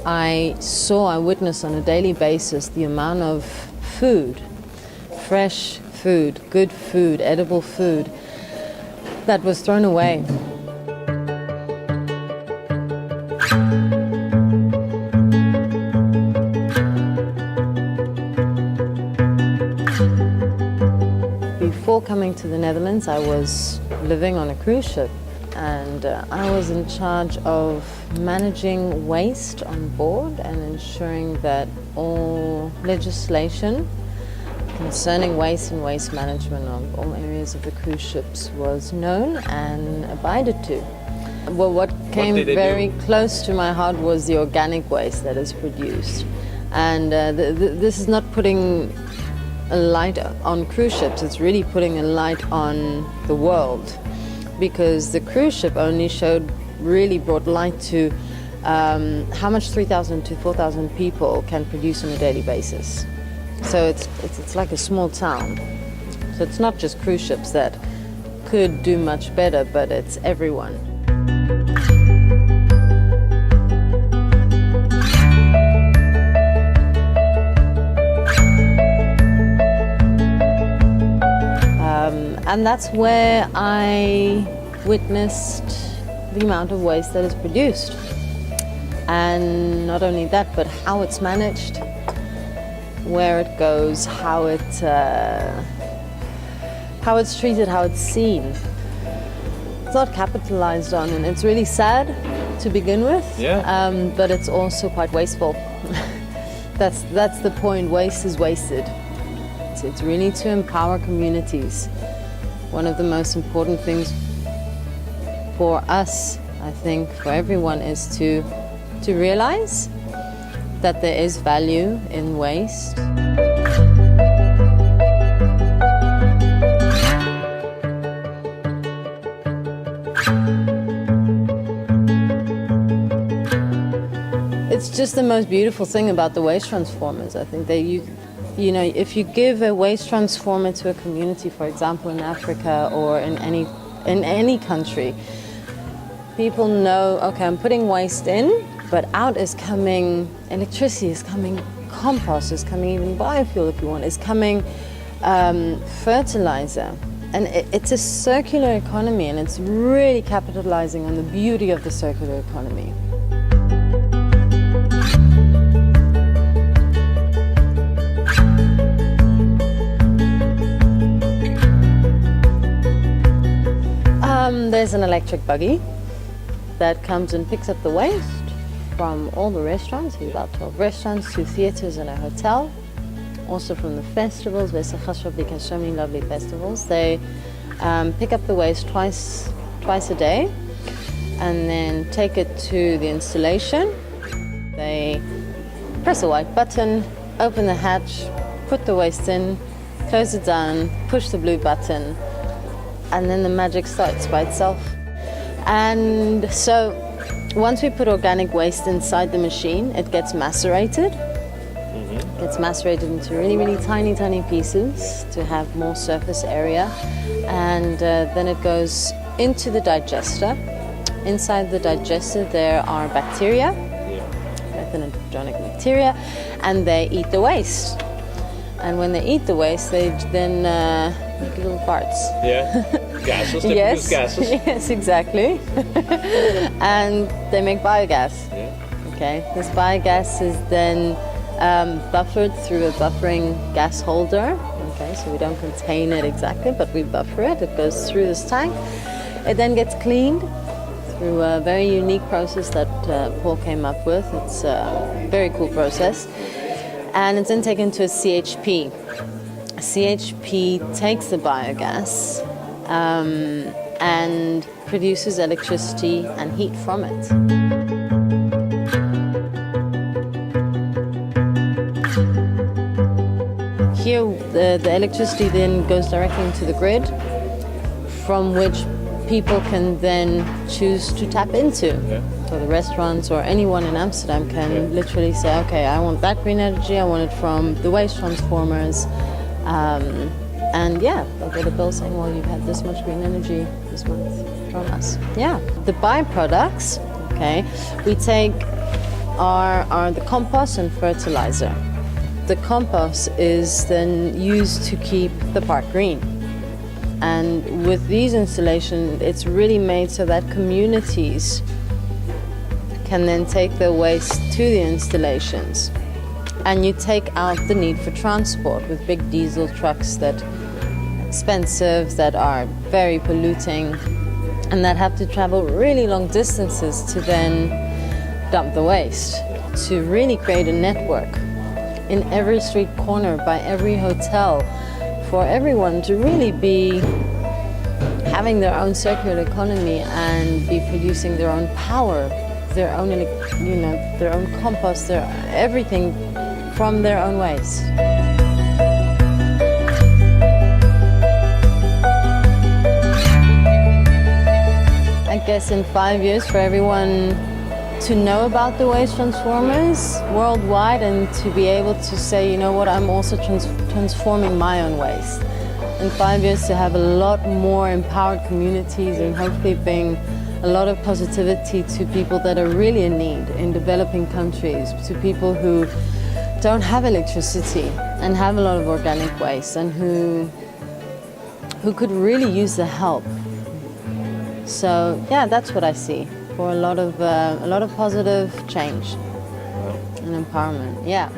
I witnessed on a daily basis the amount of food, fresh food, good food, edible food, that was thrown away. Before coming to the Netherlands, I was living on a cruise ship, and I was in charge of managing waste on board and ensuring that all legislation concerning waste and waste management of all areas of the cruise ships was known and abided to. Well, what came very close to my heart was the organic waste that is produced. And this is not putting a light on cruise ships, it's really putting a light on the world, because the cruise ship only really brought light to how much 3,000 to 4,000 people can produce on a daily basis. So it's like a small town. So it's not just cruise ships that could do much better, but it's everyone. And that's where I witnessed the amount of waste that is produced. And not only that, but how it's managed, where it goes, how it's treated, how it's seen. It's not capitalized on, and it's really sad to begin with. Yeah. But it's also quite wasteful. That's the point. Waste is wasted. It's really to empower communities. One of the most important things for us, I think, for everyone, is to realize that there is value in waste. It's just the most beautiful thing about the waste transformers. I think that you know, if you give a waste transformer to a community, for example, in Africa or in any country, people know, okay, I'm putting waste in, but out is coming electricity, is coming compost, is coming even biofuel if you want, is coming fertilizer. And it's a circular economy, and it's really capitalizing on the beauty of the circular economy. There's an electric buggy that comes and picks up the waste from all the restaurants. There's about 12 restaurants, 2 theaters and a hotel. Also from the festivals. There's so many lovely festivals. They pick up the waste twice a day and then take it to the installation. They press a white button, open the hatch, put the waste in, close it down, push the blue button, and then the magic starts by itself. And so once we put organic waste inside the machine, it gets macerated. Mm-hmm. It's macerated into really, really tiny, tiny pieces to have more surface area. And then it goes into the digester. Inside the digester there are bacteria, methanogenetic bacteria, and they eat the waste. And when they eat the waste, they then make little farts. Yeah, gases, they produce gases. Yes, exactly. And they make biogas. Yeah. Okay, this biogas is then buffered through a buffering gas holder. Okay, so we don't contain it exactly, but we buffer it. It goes through this tank. It then gets cleaned through a very unique process that Paul came up with. It's a very cool process. And it's then taken to a CHP. CHP takes the biogas and produces electricity and heat from it. Here, the electricity then goes directly into the grid, from which people can then choose to tap into. Yeah. So the restaurants or anyone in Amsterdam can literally say, okay, I want that green energy, I want it from the waste transformers. And yeah, they'll get a bill saying, well, you've had this much green energy this month from us. Yeah. The byproducts, okay, we take are the compost and fertilizer. The compost is then used to keep the park green. And with these installations, it's really made so that communities can then take their waste to the installations. And you take out the need for transport with big diesel trucks that are expensive, that are very polluting, and that have to travel really long distances to then dump the waste. To really create a network in every street corner, by every hotel, for everyone to really be having their own circular economy and be producing their own power, their own, their own compost, their everything from their own waste. I guess in 5 years, for everyone to know about the waste transformers worldwide and to be able to say, you know what, I'm also transforming my own waste. In 5 years to have a lot more empowered communities and hopefully bring a lot of positivity to people that are really in need in developing countries, to people who don't have electricity and have a lot of organic waste and who could really use the help. So yeah, that's what I see. For a lot of positive change and empowerment. Yeah.